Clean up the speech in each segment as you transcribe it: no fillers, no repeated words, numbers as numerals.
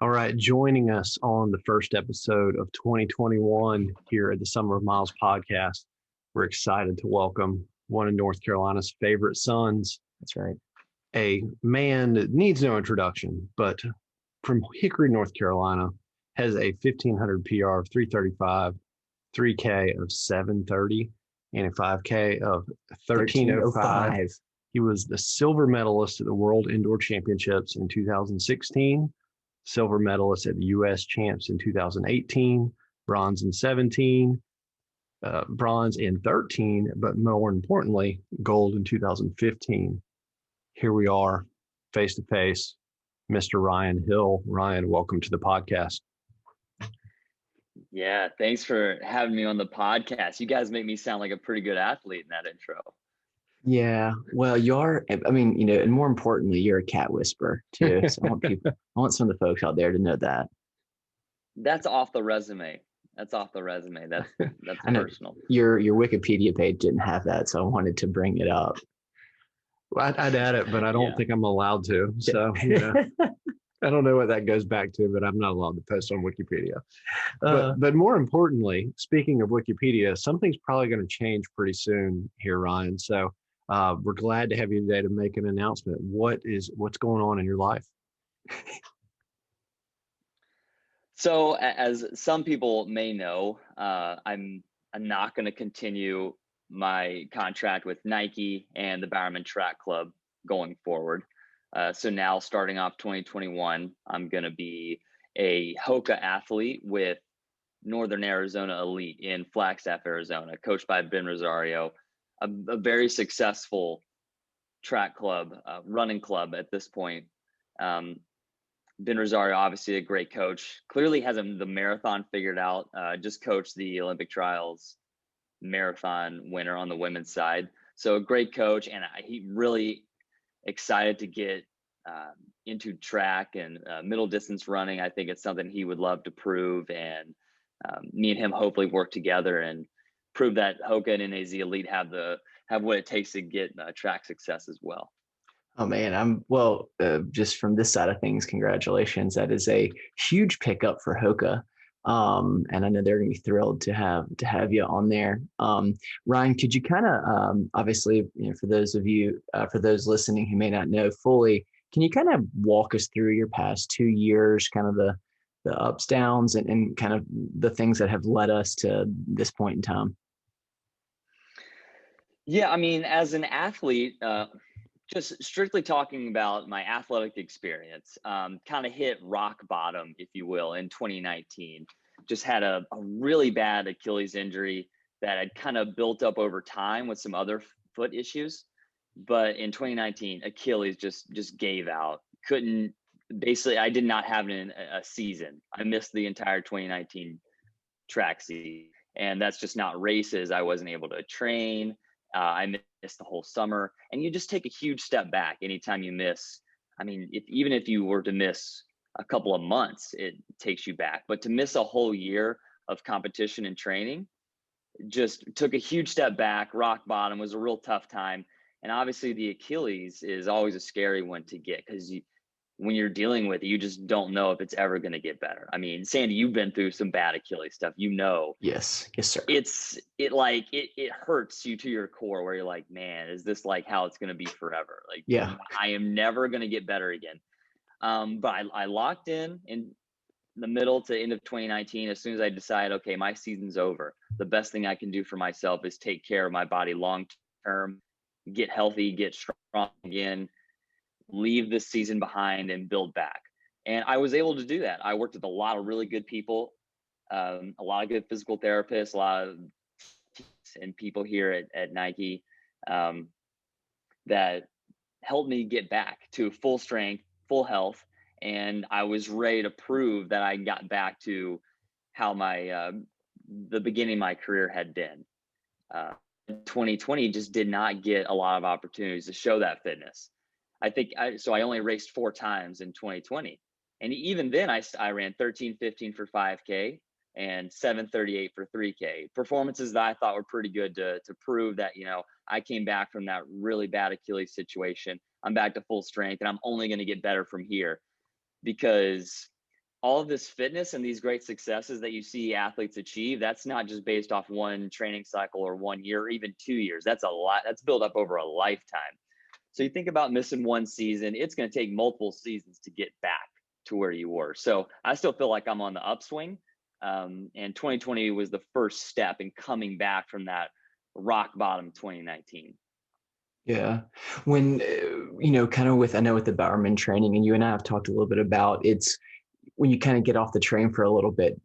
All right, joining us on the first episode of 2021 here at the Summer of Miles podcast, we're excited to welcome one of North Carolina's favorite sons. That's right. A man that needs no introduction, but from Hickory, North Carolina, has a 1500 PR of 335, 3K of 730, and a 5K of 1305. He was the silver medalist at the World Indoor Championships in 2016, silver medalist at the U.S. Champs in 2018, bronze in 17, bronze in 13, but more importantly, gold in 2015. Here we are, face to face, Mr. Ryan Hill. Ryan, welcome to the podcast. Yeah, thanks for having me on the podcast. You guys make me sound like a pretty good athlete in that intro. Yeah, well, you're, and more importantly, you're a cat whisperer too. So I want some of the folks out there to know that. That's off the resume. That's personal. Your Wikipedia page didn't have that, so I wanted to bring it up. Well, I'd add it, but I don't think I'm allowed to. So, I don't know what that goes back to, but I'm not allowed to post on Wikipedia. But more importantly, speaking of Wikipedia, something's probably going to change pretty soon here, Ryan. So we're glad to have you today to make an announcement. What's going on in your life? So as some people may know, I'm not going to continue my contract with Nike and the Bowerman Track Club going forward. So now starting off 2021, I'm going to be a Hoka athlete with Northern Arizona Elite in Flagstaff, Arizona, coached by Ben Rosario, a very successful track club, running club at this point. Ben Rosario, obviously a great coach, clearly has the marathon figured out, just coached the Olympic trials marathon winner on the women's side. So a great coach, and he really excited to get into track and middle distance running. I think it's something he would love to prove, and me and him hopefully work together and prove that Hoka and NAZ Elite have what it takes to get track success as well. Oh man, just from this side of things, congratulations. That is a huge pickup for Hoka. And I know they're going to be thrilled to have you on there. Ryan, could you kind of, obviously, for those listening who may not know fully, can you kind of walk us through your past 2 years, kind of the ups, downs, and kind of the things that have led us to this point in time? Yeah, I mean, as an athlete, just strictly talking about my athletic experience, kind of hit rock bottom, if you will, in 2019. Just had a really bad Achilles injury that had kind of built up over time with some other foot issues. But in 2019, Achilles just gave out. I did not have a season. I missed the entire 2019 track season. And that's just not races. I wasn't able to train. I missed the whole summer, and you just take a huge step back anytime you miss. I mean, even if you were to miss a couple of months, it takes you back. But to miss a whole year of competition and training just took a huge step back. Rock bottom was a real tough time. And obviously the Achilles is always a scary one to get because when you're dealing with it, you just don't know if it's ever going to get better. I mean, Sandy, you've been through some bad Achilles stuff, Yes, sir. It hurts you to your core where you're like, man, is this like how it's going to be forever? Like, yeah, I am never going to get better again. But I locked in the middle to end of 2019. As soon as I decided, okay, my season's over, the best thing I can do for myself is take care of my body long term, get healthy, get strong again, leave this season behind and build back. And I was able to do that. I worked with a lot of really good people, a lot of good physical therapists, a lot of and people here at Nike that helped me get back to full strength, full health. And I was ready to prove that I got back to how the beginning of my career had been. 2020 just did not get a lot of opportunities to show that fitness. I only raced 4 times in 2020. And even then I ran 13:15 for 5K and 7:38 for 3K. Performances that I thought were pretty good to prove that, I came back from that really bad Achilles situation. I'm back to full strength and I'm only going to get better from here because all of this fitness and these great successes that you see athletes achieve, that's not just based off one training cycle or 1 year or even 2 years. That's a lot. That's built up over a lifetime. So you think about missing one season, it's going to take multiple seasons to get back to where you were. So I still feel like I'm on the upswing. And 2020 was the first step in coming back from that rock bottom 2019. Yeah. When, kind of with, I know with the Bowerman training, and you and I have talked a little bit about, it's when you kind of get off the train for a little bit,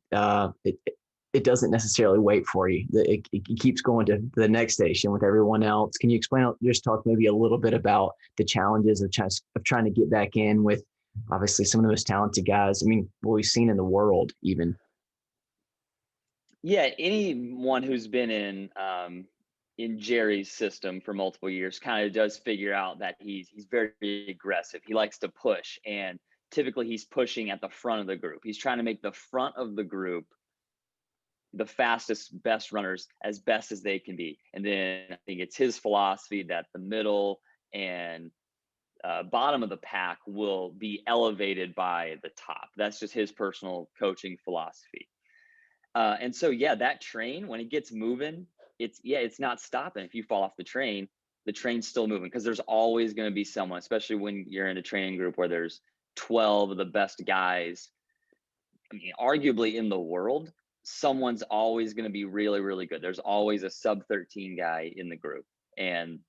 it doesn't necessarily wait for you. It keeps going to the next station with everyone else. Can you explain, just talk maybe a little bit about the challenges of trying to get back in with obviously some of the most talented guys? I mean, what we've seen in the world even. Yeah, anyone who's been in Jerry's system for multiple years kind of does figure out that he's very aggressive. He likes to push, and typically he's pushing at the front of the group. He's trying to make the front of the group the fastest, best runners as best as they can be. And then I think it's his philosophy that the middle and bottom of the pack will be elevated by the top. That's just his personal coaching philosophy. And so, yeah, that train, when it gets moving, it's not stopping. If you fall off the train's still moving, because there's always going to be someone, especially when you're in a training group where there's 12 of the best guys, I mean, arguably in the world, someone's always going to be really, really good. There's always a sub 13 guy in the group. And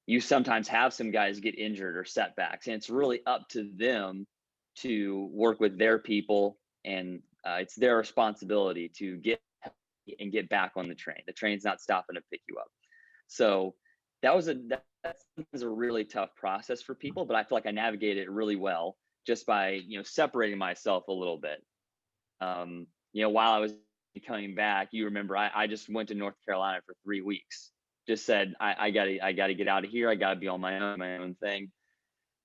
you sometimes have some guys get injured or setbacks, and it's really up to them to work with their people, and it's their responsibility to get back on the train. The train's not stopping to pick you up. So that's a really tough process for people, but I feel like I navigated it really well just by separating myself a little bit. While I was coming back, you remember I just went to North Carolina for 3 weeks. Just said I gotta get out of here. I gotta be on my own thing.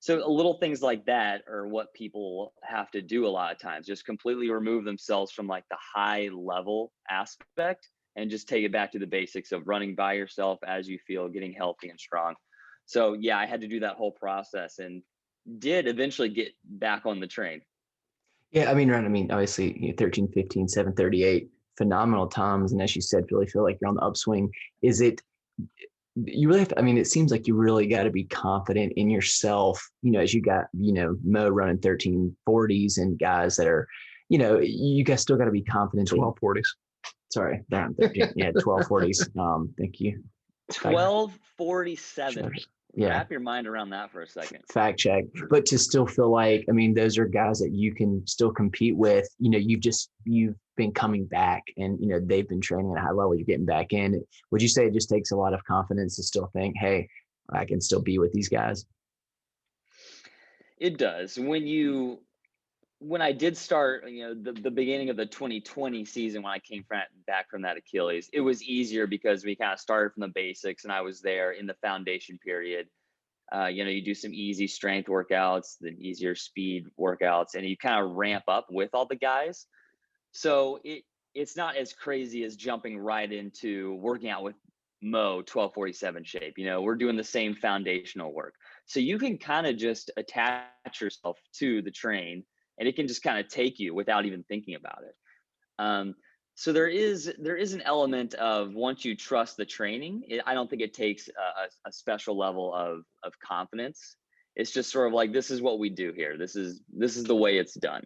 So little things like that are what people have to do a lot of times. Just completely remove themselves from like the high level aspect and just take it back to the basics of running by yourself as you feel, getting healthy and strong. So yeah, I had to do that whole process and did eventually get back on the train. Yeah, I mean, obviously, 13, 15, 7:38, phenomenal times. And as you said, really feel like you're on the upswing. Is it, you really have to, I mean, it seems like you really got to be confident in yourself, as you got, Mo running 1340s and guys that are, you guys still got to be confident. 1240s. Sorry, down 13. Yeah, 1240s. Thank you. 1247. Yeah. Wrap your mind around that for a second. Fact check. But to still feel like, I mean, those are guys that you can still compete with. You've been coming back, and they've been training at a high level. You're getting back in. Would you say it just takes a lot of confidence to still think, hey, I can still be with these guys? It does. When I did start, the beginning of the 2020 season, when I came back from that Achilles, it was easier because we kind of started from the basics, and I was there in the foundation period. You do some easy strength workouts, then easier speed workouts, and you kind of ramp up with all the guys. So it's not as crazy as jumping right into working out with Mo 1247 shape. We're doing the same foundational work. So you can kind of just attach yourself to the train, and it can just kind of take you without even thinking about it. So there is an element of, once you trust the training, I don't think it takes a special level of confidence. It's just sort of like, this is what we do here. This is the way it's done.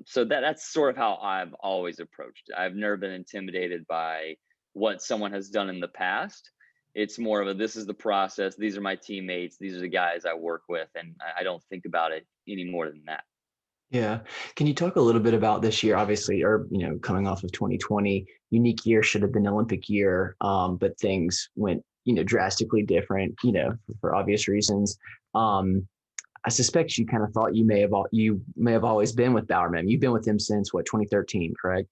So that's sort of how I've always approached it. I've never been intimidated by what someone has done in the past. It's more of this is the process. These are my teammates. These are the guys I work with. And I don't think about it any more than that. Yeah. Can you talk a little bit about this year, obviously, or, coming off of 2020, unique year, should have been Olympic year, but things went, drastically different, for obvious reasons. I suspect you kind of thought you may have always been with Bowerman. You've been with him since 2013, correct?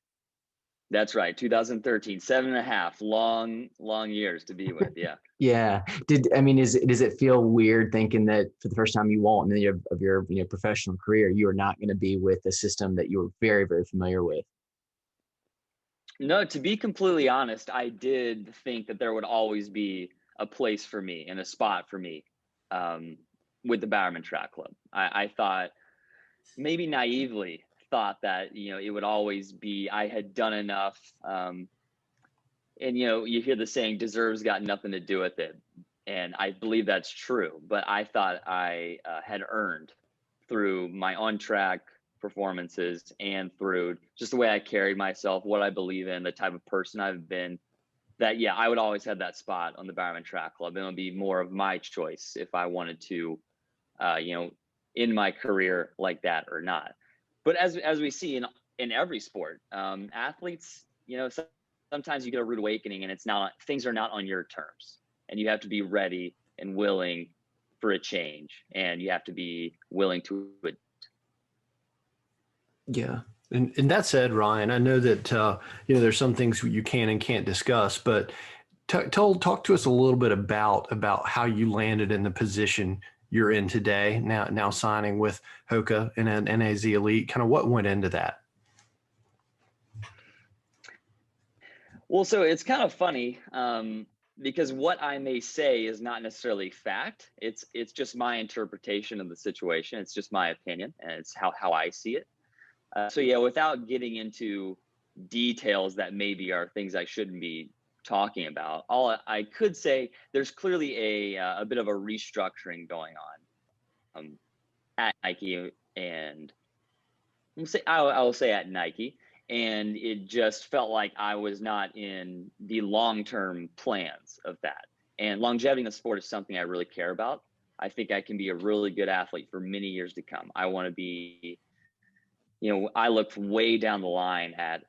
That's right. 2013, 7.5 long years to be with. Yeah. Yeah. Does it feel weird thinking that for the first time you won't, in of your professional career, you are not going to be with a system that you were very, very familiar with? No, to be completely honest, I did think that there would always be a place for me and a spot for me with the Bowerman Track Club. I thought maybe naively thought that, it would always be, I had done enough. And, you hear the saying, deserves got nothing to do with it. And I believe that's true, but I thought I had earned through my on track performances and through just the way I carried myself, what I believe in, the type of person I've been, that, yeah, I would always have that spot on the Bowerman Track Club. And it would be more of my choice if I wanted to, in my career like that or not. But as we see in every sport, athletes, sometimes you get a rude awakening and things are not on your terms, and you have to be ready and willing for a change, and you have to be willing to. Yeah. And that said, Ryan, I know that, there's some things you can and can't discuss, but talk to us a little bit about how you landed in the position you're in today, now signing with Hoka and NAZ Elite, kind of what went into that. Well, so it's kind of funny, because what I may say is not necessarily fact. It's just my interpretation of the situation. It's just my opinion, and it's how I see it. So yeah, without getting into details that maybe are things I shouldn't be talking about, all I could say, there's clearly a bit of a restructuring going on at Nike, and I will say at Nike, and it just felt like I was not in the long-term plans of that. And longevity in the sport is something I really care about. I think I can be a really good athlete for many years to come. I want to be, I look way down the line at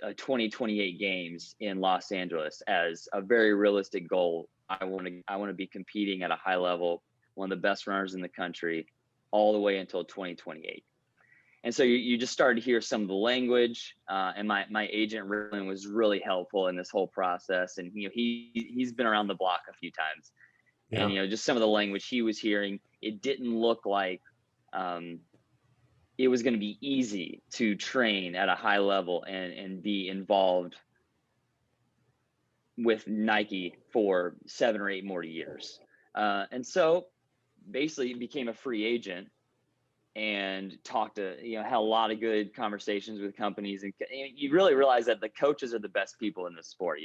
a 2028 games in Los Angeles as a very realistic goal. I want to be competing at a high level, one of the best runners in the country, all the way until 2028. And so you just started to hear some of the language, and my agent really was really helpful in this whole process. And he's been around the block a few times, yeah. And just some of the language he was hearing, it didn't look like it was going to be easy to train at a high level and be involved with Nike for 7 or 8 more years. And so basically became a free agent and talked to, had a lot of good conversations with companies. And you really realize that the coaches are the best people in the sport.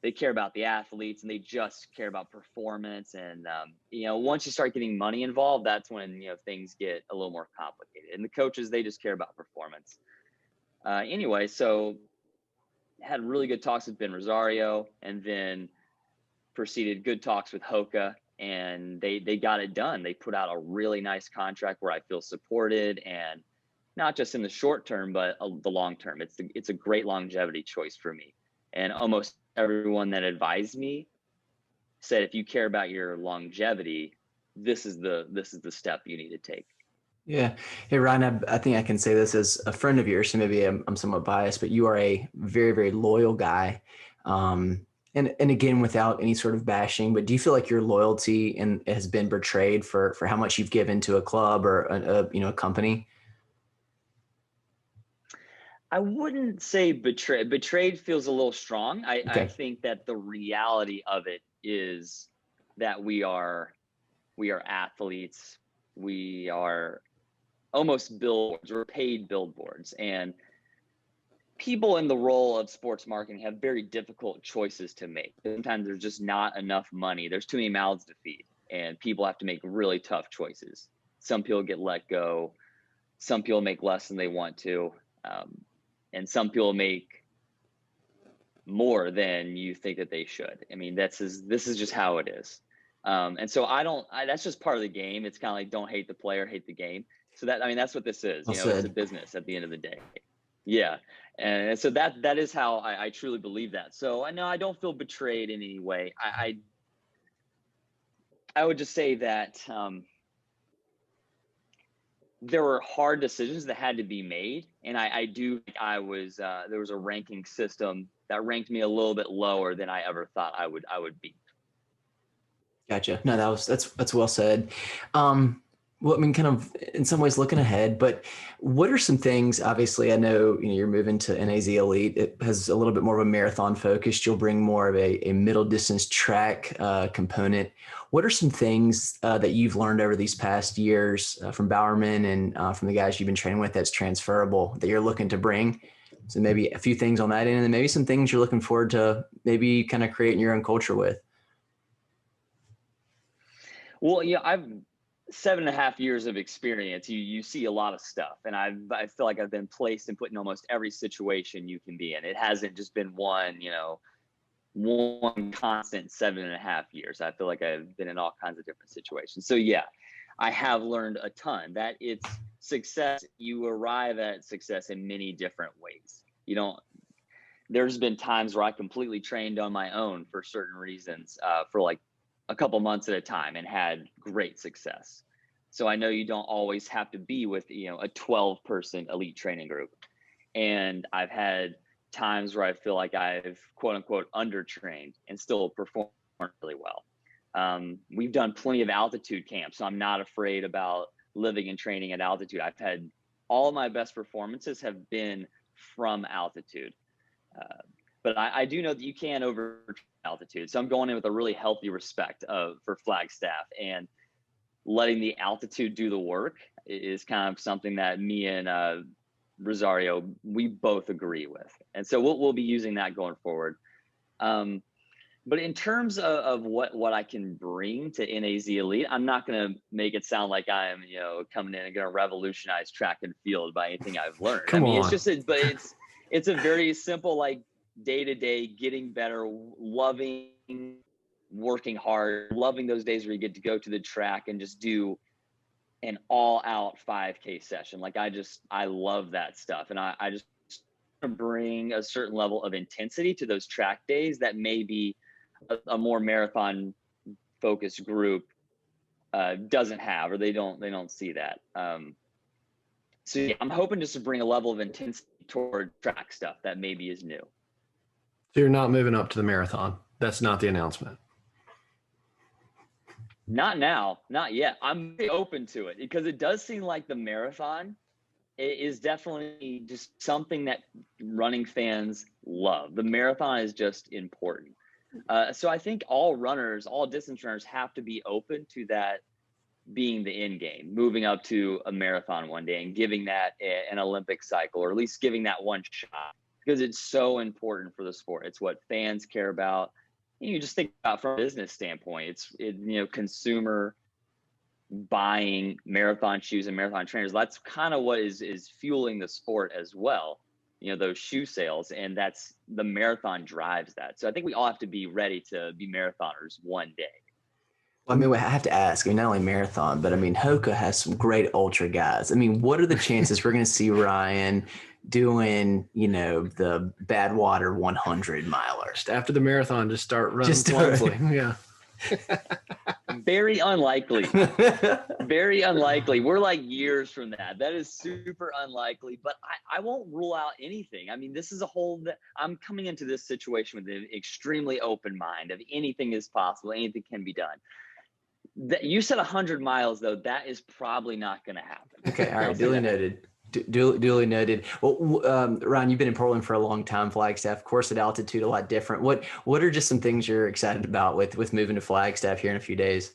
They care about the athletes, and they just care about performance. And, once you start getting money involved, that's when, things get a little more complicated. And the coaches, they just care about performance. Anyway, so had really good talks with Ben Rosario, and then proceeded good talks with Hoka, and they got it done. They put out a really nice contract where I feel supported, and not just in the short term, but the long term. It's a great longevity choice for me. And almost everyone that advised me said, if you care about your longevity, this is the step you need to take. Yeah. Hey, Ryan, I think I can say this as a friend of yours, so maybe I'm somewhat biased, but you are a very, very loyal guy. And again, without any sort of bashing, but do you feel like your loyalty has been betrayed for how much you've given to a club or a company? I wouldn't say betrayed. Betrayed feels a little strong. Okay. I think that the reality of it is that we are athletes. We are almost billboards. We're paid billboards, and people in the role of sports marketing have very difficult choices to make. Sometimes there's just not enough money. There's too many mouths to feed, and people have to make really tough choices. Some people get let go. Some people make less than they want to. And some people make more than you think that they should. I mean, this is just how it is. And so that's just part of the game. It's kind of like, don't hate the player, hate the game. So that's what this is. It's a business at the end of the day. Yeah. And so that is how I truly believe that. So I don't feel betrayed in any way. I would just say that there were hard decisions that had to be made. And there was a ranking system that ranked me a little bit lower than I ever thought I would be. Gotcha. No, that's well said. Well, I mean, kind of in some ways looking ahead, but what are some things, obviously, I know, you're moving to NAZ Elite. It has a little bit more of a marathon focus. You'll bring more of a middle distance track component. What are some things that you've learned over these past years from Bowerman and from the guys you've been training with that's transferable that you're looking to bring? So maybe a few things on that end, and then maybe some things you're looking forward to maybe kind of creating your own culture with. Well, yeah, I've 7.5 years of experience. You see a lot of stuff, and I feel like I've been placed and put in almost every situation you can be in. It hasn't just been one constant 7.5 years. I feel like I've been in all kinds of different situations. So yeah, I have learned a ton that it's success. You arrive at success in many different ways. There's been times where I completely trained on my own for certain reasons, for like a couple months at a time and had great success. So I know you don't always have to be with, a 12-person elite training group. And I've had times where I feel like I've quote unquote undertrained and still performed really well. We've done plenty of altitude camps, so I'm not afraid about living and training at altitude. I've had all of my best performances have been from altitude. But I do know that you can over altitude. So I'm going in with a really healthy respect for Flagstaff, and letting the altitude do the work is kind of something that me and Rosario, we both agree with. And so we'll be using that going forward. But in terms of what I can bring to NAZ Elite, I'm not going to make it sound like I'm, coming in and going to revolutionize track and field by anything I've learned. Come on. It's just, it's a very simple, like, day-to-day getting better, loving working hard, loving those days where you get to go to the track and just do an all-out 5K session. Like I love that stuff, and I just bring a certain level of intensity to those track days that maybe a more marathon focused group doesn't have, or they don't see that. So yeah, I'm hoping just to bring a level of intensity toward track stuff that maybe is new. So you're not moving up to the marathon. That's not the announcement. Not now, not yet. I'm open to it because it does seem like the marathon is definitely just something that running fans love. The marathon is just important. So I think all distance runners have to be open to that being the end game, moving up to a marathon one day and giving that an Olympic cycle, or at least giving that one shot, because it's so important for the sport. It's what fans care about. You just think about from a business standpoint, consumer buying marathon shoes and marathon trainers. That's kind of what is fueling the sport as well. Those shoe sales, and that's the marathon drives that. So I think we all have to be ready to be marathoners one day. Well, I mean, I have to ask, not only marathon, but Hoka has some great ultra guys. What are the chances we're going to see Ryan doing, the Badwater 100 miler? Just after the marathon, just start running clumsily. Yeah. Very unlikely. Very unlikely. We're like years from that. That is super unlikely, but I won't rule out anything. This is I'm coming into this situation with an extremely open mind of anything is possible. Anything can be done. You said 100 miles, though. That is probably not going to happen. Okay. All right. Duly noted. Duly noted. Well, Ryan, you've been in Portland for a long time. Flagstaff, of course, at altitude, a lot different. What are just some things you're excited about with moving to Flagstaff here in a few days?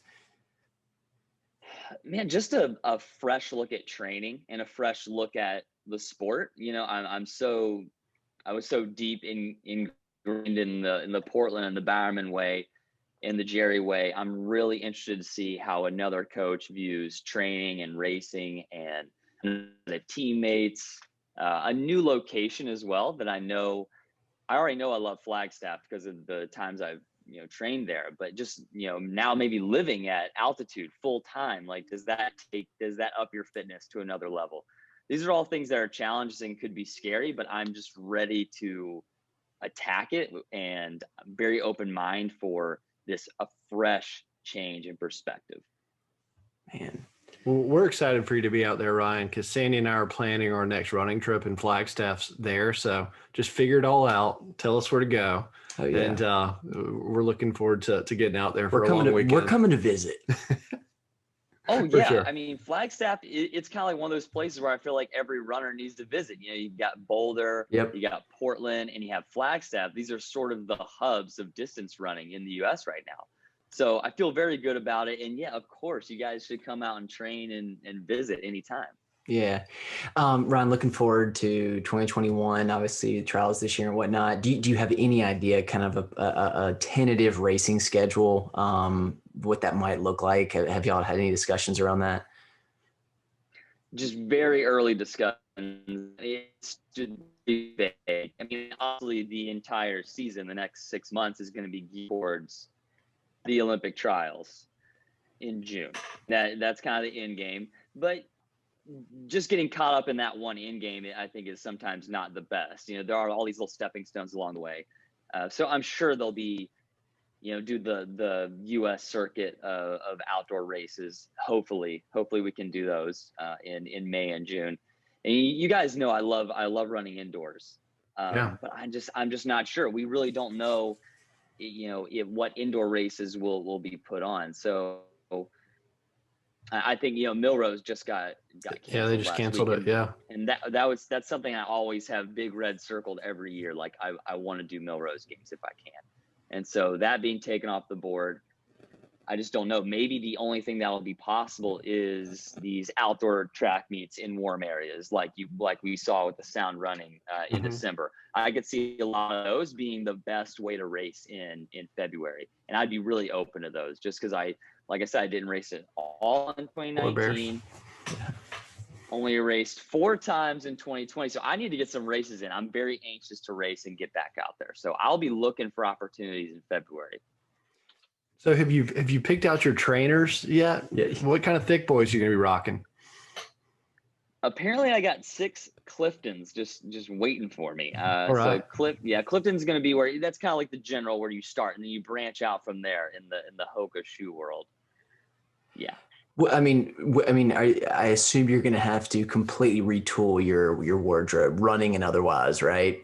Man, just a fresh look at training and a fresh look at the sport. I was so deep ingrained in the Portland and the Bowerman way, in the Jerry way. I'm really interested to see how another coach views training and racing and the teammates, a new location as well that I already know I love Flagstaff because of the times I've trained there, but just now maybe living at altitude full time, like does that up your fitness to another level? These are all things that are challenges and could be scary, but I'm just ready to attack it, and I'm very open mind for a fresh change in perspective. Man. Well, we're excited for you to be out there, Ryan, because Sandy and I are planning our next running trip, and Flagstaff's there. So just figure it all out. Tell us where to go. Oh, yeah. And we're looking forward to getting out there for a long weekend. We're coming to visit. Oh For yeah, sure. I mean Flagstaff, it's kind of like one of those places where I feel like every runner needs to visit. You know, you've got Boulder, Yep. you got Portland, and you have Flagstaff. These are sort of the hubs of distance running in the U.S. right now. So I feel very good about it. And yeah, of course, you guys should come out and train and visit anytime. Yeah. Ryan, looking forward to 2021, obviously trials this year and whatnot. Do you have any idea kind of a tentative racing schedule, what that might look like? Have y'all had any discussions around that? Just very early discussions. It's should be vague. I mean, obviously, the entire season, the next 6 months, is going to be geared towards the Olympic trials in June. That's kind of the end game. But just getting caught up in that one end game, I think, is sometimes not the best. You know, there are all these little stepping stones along the way. So I'm sure there'll be, you know, do the U.S. circuit of outdoor races. Hopefully we can do those in May and June. And you guys know I love running indoors, but I'm just not sure. We really don't know, you know, what indoor races will be put on. So I think, you know, Milrose just got canceled. Yeah, they just canceled it. Yeah, and that's something I always have big red circled every year. Like I want to do Milrose games if I can. And so that being taken off the board, I just don't know. Maybe the only thing that will be possible is these outdoor track meets in warm areas, like we saw with the Sound running in December. I could see a lot of those being the best way to race in February, and I'd be really open to those, just because like I said, I didn't race it all in 2019. Only raced 4 times in 2020. So I need to get some races in. I'm very anxious to race and get back out there. So I'll be looking for opportunities in February. So have you picked out your trainers yet? Yeah. What kind of thick boys are you going to be rocking? Apparently I got 6 Cliftons just waiting for me. All right. So Clifton's going to be where that's kind of like the general where you start and then you branch out from there in the Hoka shoe world. Yeah. Well, I mean, I assume you're going to have to completely retool your wardrobe, running and otherwise, right?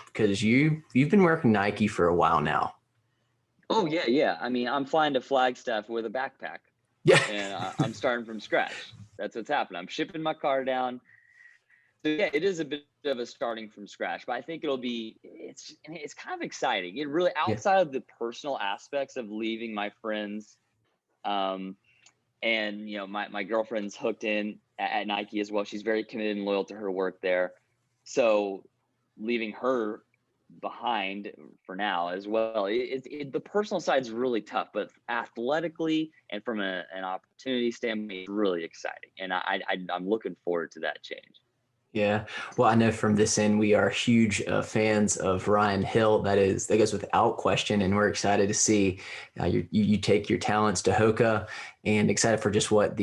Because you've been working Nike for a while now. Oh yeah. I mean, I'm flying to Flagstaff with a backpack. Yeah, and I'm starting from scratch. That's what's happening. I'm shipping my car down. So yeah, it is a bit of a starting from scratch, but I think it's kind of exciting. It really, outside of the personal aspects of leaving my friends. And you know, my girlfriend's hooked in at Nike as well. She's very committed and loyal to her work there. So leaving her behind for now as well, the personal side is really tough, but athletically and from an opportunity standpoint, it's really exciting. And I'm looking forward to that change. Yeah. Well, I know from this end, we are huge fans of Ryan Hill. That goes without question. And we're excited to see you take your talents to Hoka, and excited for just what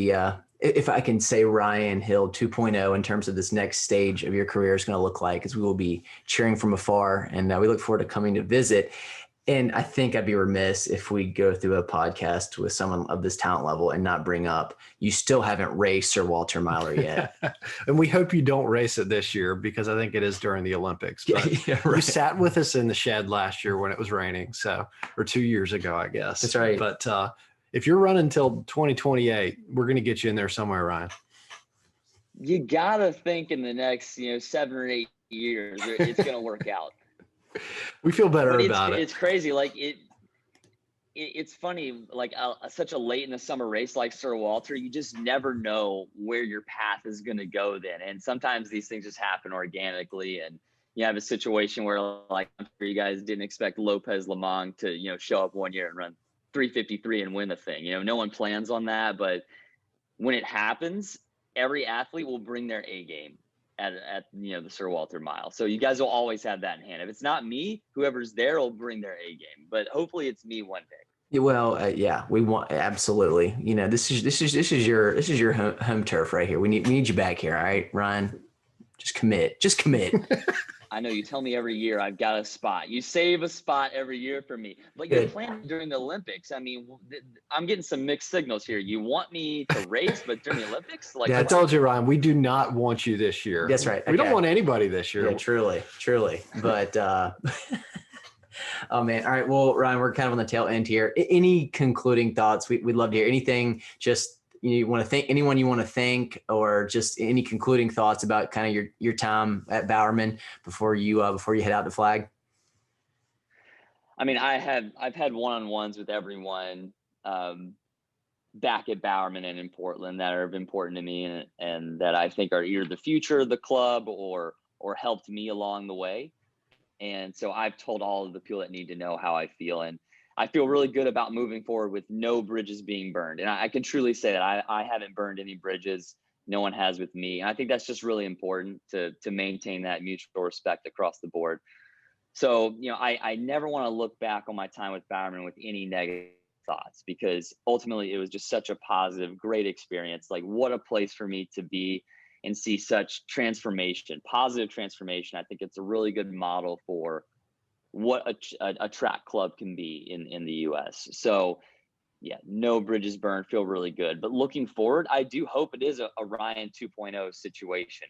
if I can say Ryan Hill 2.0 in terms of this next stage of your career is going to look like, as we will be cheering from afar. And we look forward to coming to visit. And I think I'd be remiss if we go through a podcast with someone of this talent level and not bring up, you still haven't raced Sir Walter Miller yet. And we hope you don't race it this year, because I think it is during the Olympics. But Yeah, right. You sat with us in the shed last year when it was raining, or 2 years ago, I guess. That's right. But if you're running until 2028, we're going to get you in there somewhere, Ryan. You got to think in the next, 7 or 8 years, it's going to work out. We feel better about it. It's crazy. Like it's funny, like such a late in the summer race like Sir Walter, you just never know where your path is going to go then. And sometimes these things just happen organically. And you have a situation where, like, I'm sure you guys didn't expect Lopez Lamong to, show up one year and run 3:53 and win the thing. No one plans on that. But when it happens, every athlete will bring their A game at the Sir Walter Mile. So you guys will always have that in hand. If it's not me, whoever's there will bring their A game. But hopefully it's me one day. Yeah, well, we want, absolutely. This is your home turf right here. We need you back here. All right, Ryan, just commit. I know you tell me every year I've got a spot. You save a spot every year for me, but you're planning during the Olympics. I mean, I'm getting some mixed signals here. You want me to race, but during the Olympics? I told you, Ryan, we do not want you this year. That's right. We don't want anybody this year. Yeah, truly. But Oh man. All right. Well, Ryan, we're kind of on the tail end here. Any concluding thoughts? We'd love to hear anything. Just you want to thank anyone you want to thank, or just any concluding thoughts about kind of your time at Bowerman before you head out to Flag. I mean, I've had one-on-ones with everyone back at Bowerman and in Portland that are important to me and that I think are either the future of the club or helped me along the way. And so I've told all of the people that need to know how I feel. And I feel really good about moving forward with no bridges being burned. And I can truly say that I haven't burned any bridges. No one has with me. And I think that's just really important to maintain that mutual respect across the board. So, I never want to look back on my time with Bowerman with any negative thoughts, because ultimately it was just such a positive, great experience. Like, what a place for me to be and see such transformation, positive transformation. I think it's a really good model for what a track club can be in the US. So yeah, no bridges burned, feel really good. But looking forward, I do hope it is a Ryan 2.0 situation,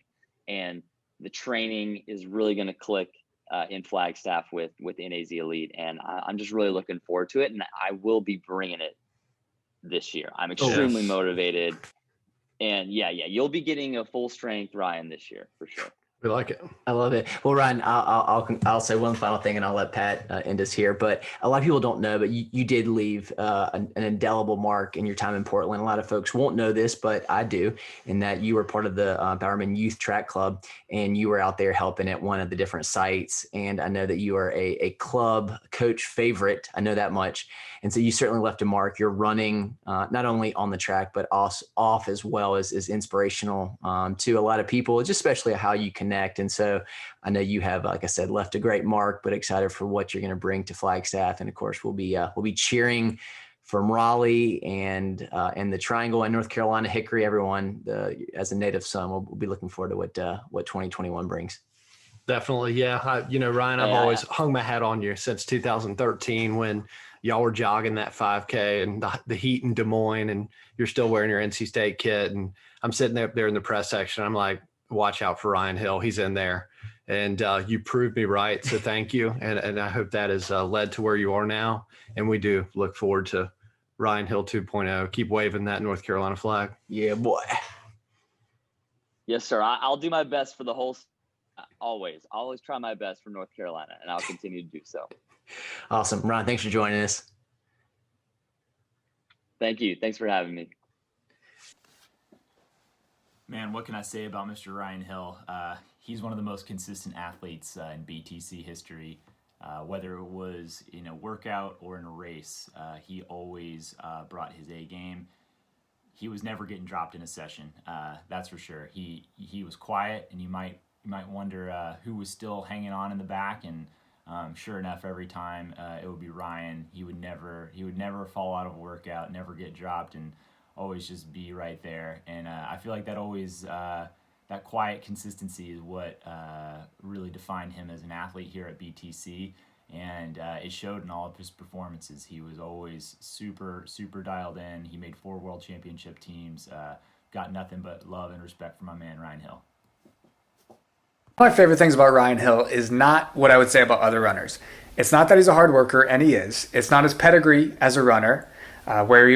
and the training is really going to click in Flagstaff with NAZ Elite. And I'm just really looking forward to it. And I will be bringing it this year. I'm extremely motivated. And yeah, you'll be getting a full strength Ryan this year for sure. We like it. I love it. Well, Ryan, I'll say one final thing, and I'll let Pat end us here. But a lot of people don't know, but you did leave an indelible mark in your time in Portland. A lot of folks won't know this, but I do, in that you were part of the Bowerman Youth Track Club, and you were out there helping at one of the different sites. And I know that you are a club coach favorite. I know that much. And so you certainly left a mark. You're running not only on the track, but also off as well as inspirational to a lot of people, just especially how you connect. And so I know you have, like I said, left a great mark, but excited for what you're going to bring to Flagstaff. And of course, we'll be cheering from Raleigh and the Triangle and North Carolina, Hickory. Everyone, as a native son, we'll be looking forward to what 2021 brings. Definitely, yeah. Ryan, I've always hung my hat on you since 2013 when y'all were jogging that 5K and the heat in Des Moines, and you're still wearing your NC State kit. And I'm sitting there in the press section. I'm like, watch out for Ryan Hill. He's in there. And you proved me right. So thank you. And I hope that has led to where you are now. And we do look forward to Ryan Hill 2.0. Keep waving that North Carolina flag. Yeah, boy. Yes, sir. I'll do my best for the whole always try my best for North Carolina, and I'll continue to do so. Awesome. Ron, thanks for joining us. Thank you. Thanks for having me. Man, what can I say about Mr. Ryan Hill? He's one of the most consistent athletes in BTC history. Whether it was in a workout or in a race, he always brought his A game. He was never getting dropped in a session. That's for sure. He was quiet, and you might wonder who was still hanging on in the back. And sure enough, every time it would be Ryan. He would never fall out of a workout, never get dropped, and always just be right there. And I feel like that always that quiet consistency is what really defined him as an athlete here at BTC. And it showed in all of his performances. He was always super dialed in. He made 4 world championship teams. Got nothing but love and respect for my man Ryan Hill. One of my favorite things about Ryan Hill is not what I would say about other runners. It's not that he's a hard worker, and he is. It's not his pedigree as a runner, where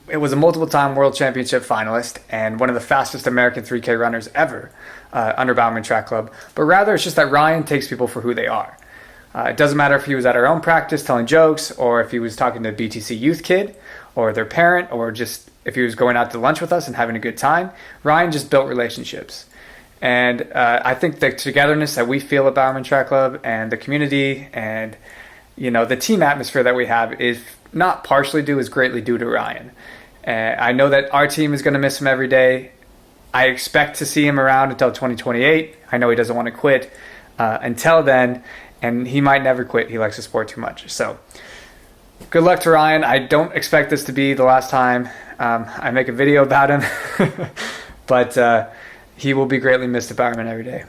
it was a multiple-time world championship finalist and one of the fastest American 3K runners ever under Bowerman Track Club. But rather, it's just that Ryan takes people for who they are. It doesn't matter if he was at our own practice telling jokes, or if he was talking to a BTC youth kid or their parent, or just if he was going out to lunch with us and having a good time. Ryan just built relationships. And I think the togetherness that we feel at Bowerman Track Club and the community and, the team atmosphere that we have is not partially due, is greatly due to Ryan. I know that our team is going to miss him every day. I expect to see him around until 2028. I know he doesn't want to quit until then, and he might never quit. He likes the sport too much. So good luck to Ryan. I don't expect this to be the last time I make a video about him, but he will be greatly missed at Bowerman every day.